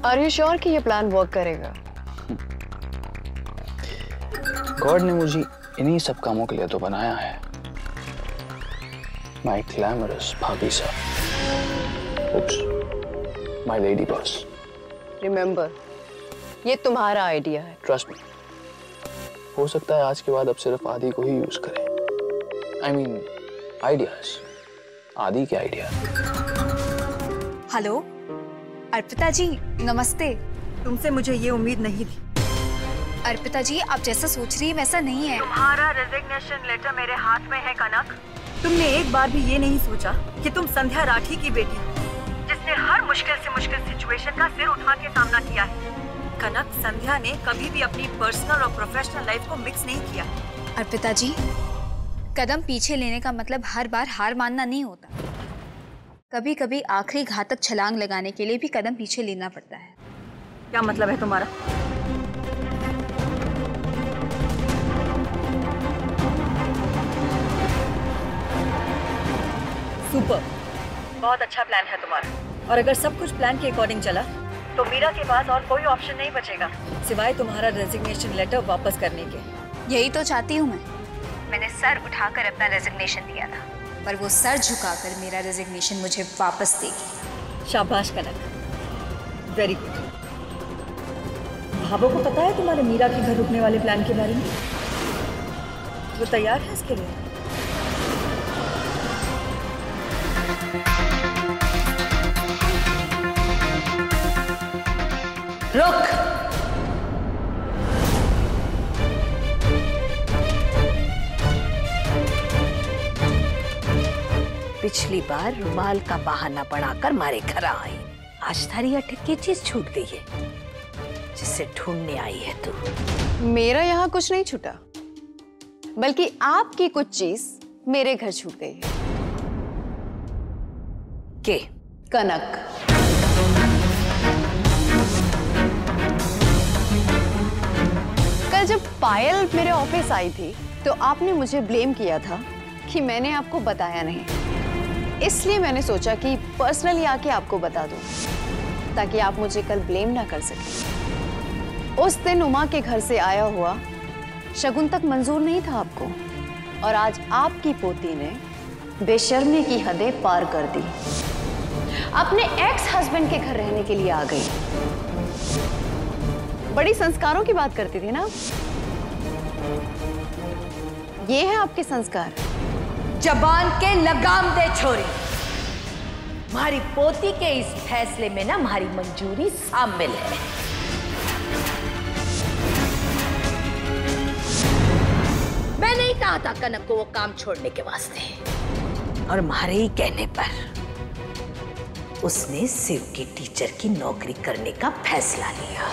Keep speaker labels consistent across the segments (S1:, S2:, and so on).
S1: Are you sure कि ये plan work करेगा?
S2: गॉड ने मुझे इन्हीं सब कामों के लिए तो बनाया है। माय ग्लैमरस भाभी साहब। उप्स, माय लेडी बॉस।
S1: रिमेंबर, ये तुम्हारा आइडिया है।
S2: Trust me. हो सकता है आज के बाद अब सिर्फ आदि को ही यूज करें। I mean ideas. आदि के आइडिया।
S3: हेलो अर्पिता जी, नमस्ते।
S4: तुमसे मुझे ये उम्मीद नहीं थी।
S3: अर्पिता जी, आप जैसा सोच रही है वैसा नहीं है।
S4: तुम्हारा रेजिग्नेशन लेटर मेरे हाथ में है कनक। तुमने एक बार भी ये नहीं सोचा कि तुम संध्या राठी की बेटी हो, जिसने हर मुश्किल से मुश्किल सिचुएशन का सिर उठा के सामना किया है। कनक, संध्या ने कभी भी अपनी पर्सनल और प्रोफेशनल लाइफ को मिक्स नहीं किया।
S3: अर्पिता जी, कदम पीछे लेने का मतलब हर बार हार मानना नहीं होता। कभी कभी आखिरी घातक छलांग लगाने के लिए भी कदम पीछे लेना पड़ता है।
S4: क्या मतलब है तुम्हारा? सुपर, बहुत अच्छा प्लान है तुम्हारा। और अगर सब कुछ प्लान के अकॉर्डिंग चला तो मीरा के पास और कोई ऑप्शन नहीं बचेगा सिवाय तुम्हारा रेजिग्नेशन लेटर वापस करने के।
S3: यही तो चाहती हूँ मैंने सर उठाकर अपना रेजिग्नेशन दिया था, पर वो सर झुकाकर मेरा रेजिग्नेशन मुझे वापस देगी।
S4: शाबाश कनक, वेरी गुड। भाभो को पता है तुम्हारे मीरा के घर रुकने वाले प्लान के बारे में? वो तैयार है इसके लिए?
S5: रुक। पिछली बार रुमाल का बहाना बनाकर मारे घर आई, आज थारी अटक की चीज छूट गई है जिसे ढूंढने आई है तू।
S1: मेरा यहाँ कुछ नहीं छूटा, बल्कि आपकी कुछ चीज मेरे घर छूट गई है।
S5: के?
S1: कनक। कल जब पायल मेरे ऑफिस आई थी तो आपने मुझे ब्लेम किया था कि मैंने आपको बताया नहीं, इसलिए मैंने सोचा कि पर्सनली आके आपको बता दूं ताकि आप मुझे कल ब्लेम ना कर सकें। उस दिन उमा के घर से आया हुआ शगुन तक मंजूर नहीं था आपको, और आज आपकी पोती ने बेशर्मी की हदें पार कर दी, अपने एक्स हस्बैंड के घर रहने के लिए आ गई। बड़ी संस्कारों की बात करती थी ना, ये है आपके संस्कार।
S5: जबान के लगाम दे छोरी। हमारी पोती के इस फैसले में ना हमारी मंजूरी शामिल है। मैं नहीं कहा था कनक को वो काम छोड़ने के वास्ते, और हमारे ही कहने पर उसने शिव की टीचर की नौकरी करने का फैसला लिया।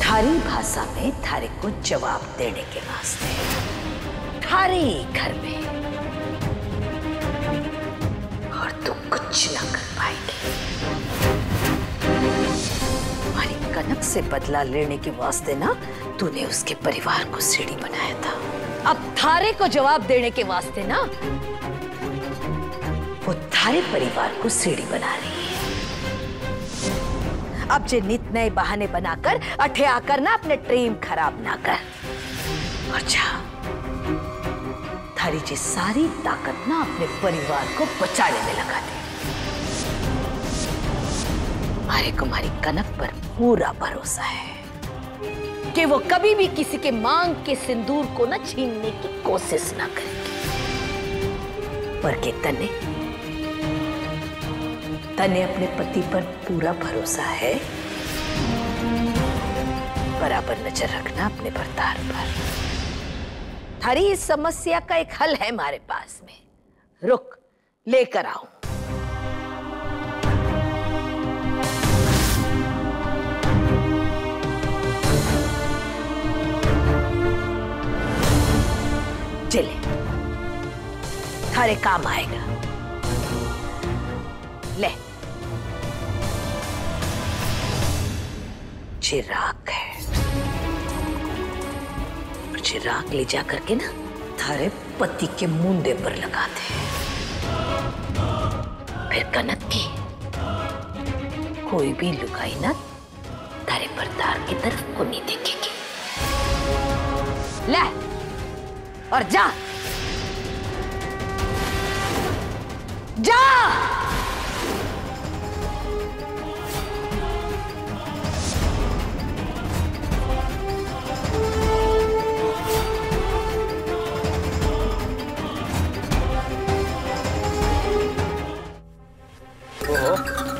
S5: थारी भाषा में थारे को जवाब देने के वास्ते थारे घर में, और तू कुछ ना कर पाएगी। हमारी कनक से बदला लेने के वास्ते ना तूने उसके परिवार को सीढ़ी बनाया था, अब थारे को जवाब देने के वास्ते ना वो थारे परिवार को सीढ़ी बना रही है। अब जे नित नए बहाने बनाकर अठे आकर ना अपने ड्रीम खराब ना कर, और जा थारी जी सारी ताकत ना अपने परिवार को बचाने में लगा दे। हमारे को हमारी कनक पर पूरा भरोसा है कि वो कभी भी किसी के मांग के सिंदूर को ना छीनने की कोशिश ना करेगी। पर के तने अपने पति पर पूरा भरोसा है, बराबर नजर रखना अपने भरतार पर। थारी इस समस्या का एक हल है हमारे पास में, रुक लेकर आओ। चले, थारे काम आएगा। ले, चिराग है, चिराग ले जा करके ना थारे पति के मुंडे पर लगा दे। फिर कनक की कोई भी लुगाई ना तारे परदार की तरफ को नहीं देखेगी। ले और जा जा।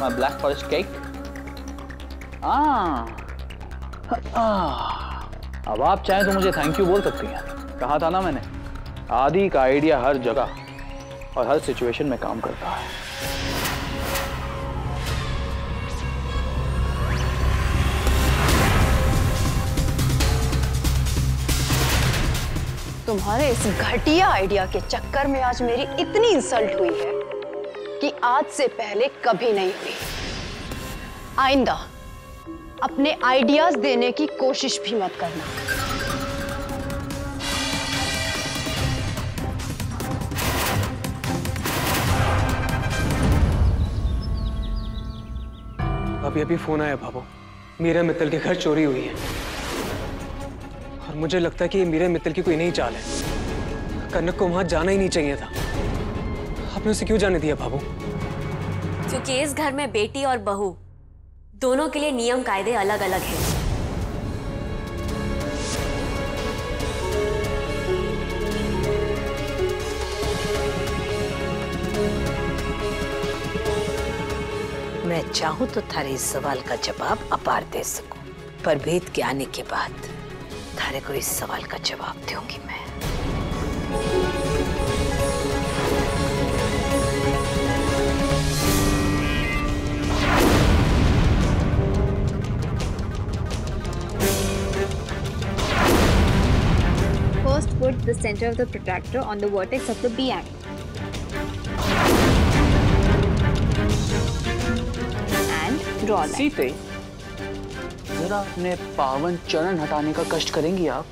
S2: My black forest cake. अब आप चाहें तो मुझे थैंक यू बोल सकती हैं। कहा था ना मैंने, आदि का आइडिया हर जगह और हर सिचुएशन में काम करता है।
S1: तुम्हारे इस घटिया आइडिया के चक्कर में आज मेरी इतनी इंसल्ट हुई है कि आज से पहले कभी नहीं हुई। आइंदा अपने आइडियाज देने की कोशिश भी मत करना।
S6: अभी फोन आया भाभो, मीरा मित्तल के घर चोरी हुई है और मुझे लगता है कि ये मीरा मित्तल की कोई नई चाल है। कनक को वहां जाना ही नहीं चाहिए था। आपने उसे क्यों जाने दिया भाभो?
S7: क्योंकि इस घर में बेटी और बहू दोनों के लिए नियम कायदे अलग अलग हैं।
S5: मैं चाहूं तो थारे इस सवाल का जवाब अपार दे सकूं, पर भेद के आने के बाद थारे को इस सवाल का जवाब दूंगी मैं।
S3: First, put the center of the protractor on the vertex of the B angle. And draw line.
S2: सीते, जरा अपने पावन चरण हटाने का कष्ट करेंगी आप?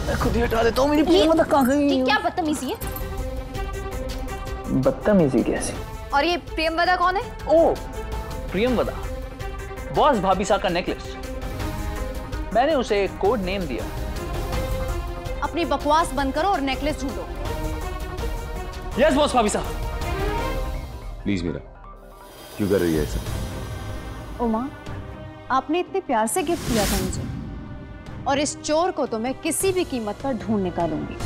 S2: मैं खुद ही हटा देता हूँ। मेरी प्रियंवदा कहाँ गई?
S3: ये क्या बदतमीजी है?
S2: बदतमीजी कैसी?
S3: और ये प्रियंवदा कौन है?
S2: ओ, प्रियंवदा, बॉस भाभी सा का नेकलेस। मैंने उसे एक कोड नेम दिया।
S1: अपनी बकवास बंद करो और नेकलेस ढूंढो।
S2: यस बॉस भाभी साहब।
S8: प्लीज मीरा, क्यों कर रही है ऐसा?
S1: उमा, आपने इतने प्यार से गिफ्ट दिया था मुझे, और इस चोर को तो मैं किसी भी कीमत पर ढूंढ निकालूंगी।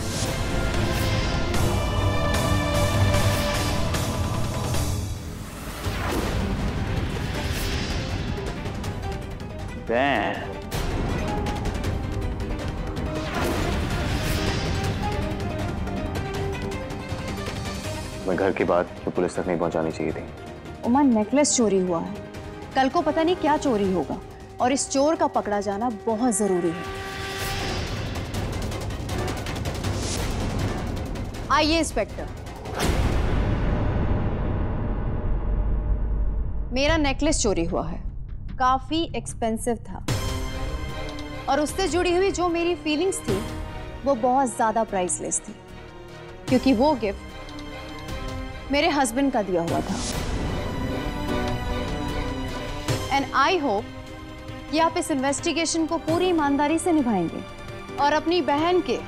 S8: मैं घर की बात तो पुलिस तक नहीं पहुंचानी चाहिए थी।
S1: उमा, नेकलेस चोरी हुआ है, कल को पता नहीं क्या चोरी होगा, और इस चोर का पकड़ा जाना बहुत जरूरी है। आइए इंस्पेक्टर, मेरा नेकलेस चोरी हुआ है, काफी एक्सपेंसिव था, और उससे जुड़ी हुई जो मेरी फीलिंग्स थी वो बहुत ज्यादा प्राइसलेस थी, क्योंकि वो गिफ्ट मेरे हस्बैंड का दिया हुआ था। एंड आई होप कि आप इस इन्वेस्टिगेशन को पूरी ईमानदारी से निभाएंगे और अपनी बहन के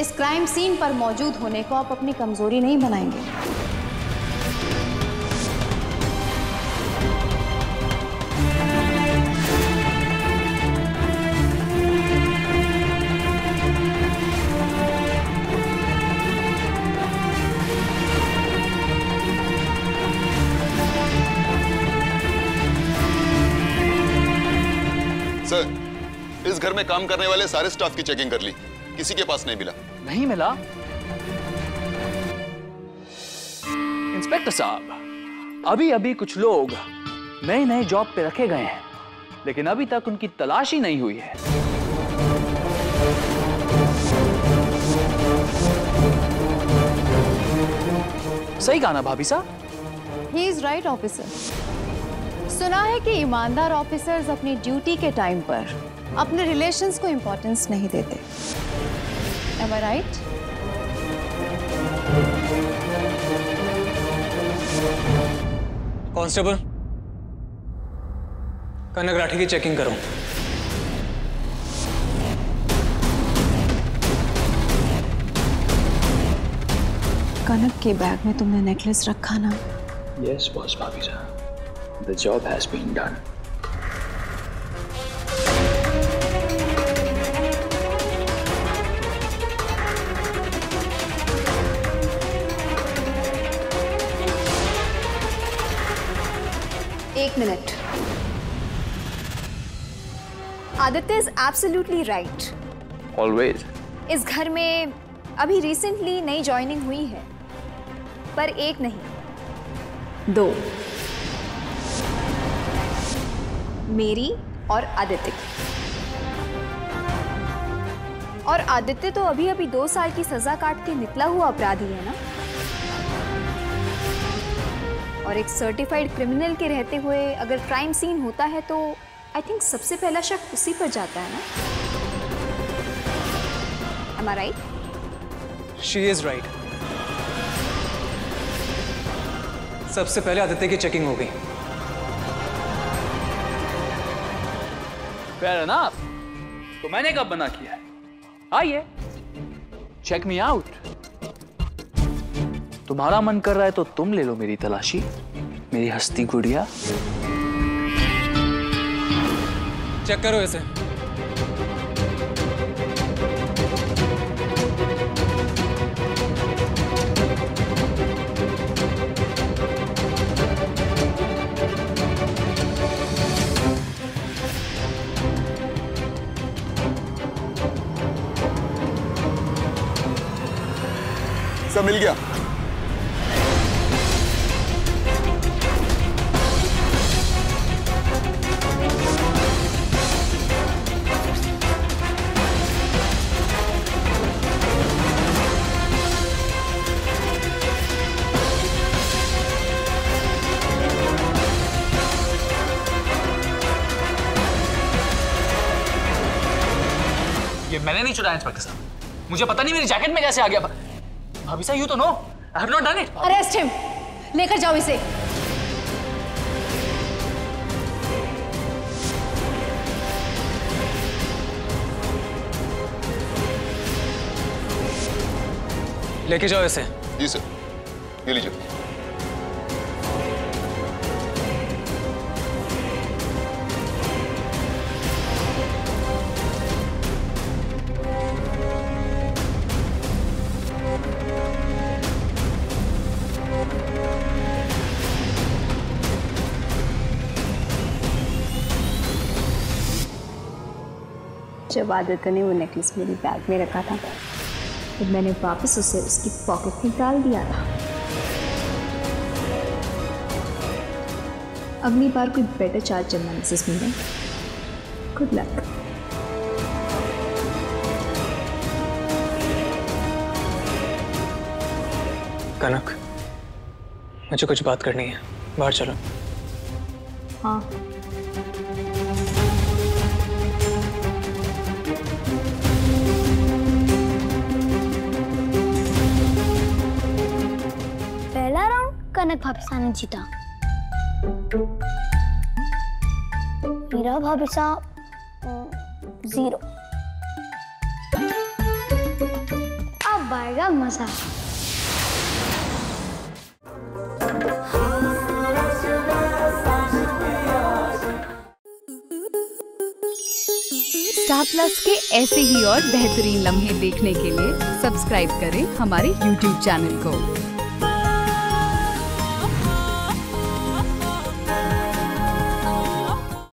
S1: इस क्राइम सीन पर मौजूद होने को आप अपनी कमजोरी नहीं बनाएंगे।
S9: सर, इस घर में काम करने वाले सारे स्टाफ की चेकिंग कर ली, किसी के पास नहीं मिला।
S2: नहीं मिला? इंस्पेक्टर साहब, अभी अभी कुछ लोग नए नए जॉब पे रखे गए हैं, लेकिन अभी तक उनकी तलाश ही नहीं हुई है। सही कहा ना भाभी साहब?
S1: He is right officer. सुना है कि ईमानदार ऑफिसर्स अपनी ड्यूटी के टाइम पर अपने रिलेशंस को इंपॉर्टेंस नहीं देते। Am I right?
S6: कांस्टेबल, कनक राठी की चेकिंग करो।
S1: कनक के बैग में तुमने नेकलेस रखा ना?
S2: Yes, boss भाभी साहब. The job has been done.
S3: एक minute. Aditya is absolutely right.
S2: Always.
S3: इस घर में अभी रिसेंटली नई ज्वाइनिंग हुई है, पर एक नहीं, 2, मेरी और आदित्य की। और आदित्य तो अभी अभी 2 साल की सजा काट के निकला हुआ अपराधी है ना, और एक सर्टिफाइड क्रिमिनल के रहते हुए अगर क्राइम सीन होता है तो आई थिंक सबसे पहला शक उसी पर जाता है ना। Am I right?
S6: She is right. सबसे पहले आदित्य की चेकिंग हो गई।
S2: Fair enough. तो मैंने कब मना किया है? आइए, check me out. तुम्हारा मन कर रहा है तो तुम ले लो मेरी तलाशी, मेरी हस्ती गुड़िया।
S6: चेक करो इसे।
S9: सब मिल गया।
S2: ये मैंने नहीं चुराया इंस्पेक्टर साहब, मुझे पता नहीं मेरी जैकेट में कैसे आ गया। भाभी साहब, यू तो no, I have not done it.
S1: Arrest him, लेकर जाओ इसे।
S6: लेके जाओ इसे।
S9: जी सर, ये लीजिए।
S3: जब आदित्य ने वो नेकलेस मेरी बैग में रखा था तो मैंने वापस उसे उसकी पॉकेट में डाल दिया था। अगली बार कोई बेटर चार्ज चलना Mrs Meera. Good luck.
S6: Kanak, मुझे कुछ बात करनी है, बाहर चलो।
S3: हाँ।
S10: पहला राउंड कनक भाभी ने जीता। मीरा भाभी 0। अब आएगा मजा।
S11: स्टार प्लस के ऐसे ही और बेहतरीन लम्हे देखने के लिए सब्सक्राइब करें हमारे YouTube चैनल को।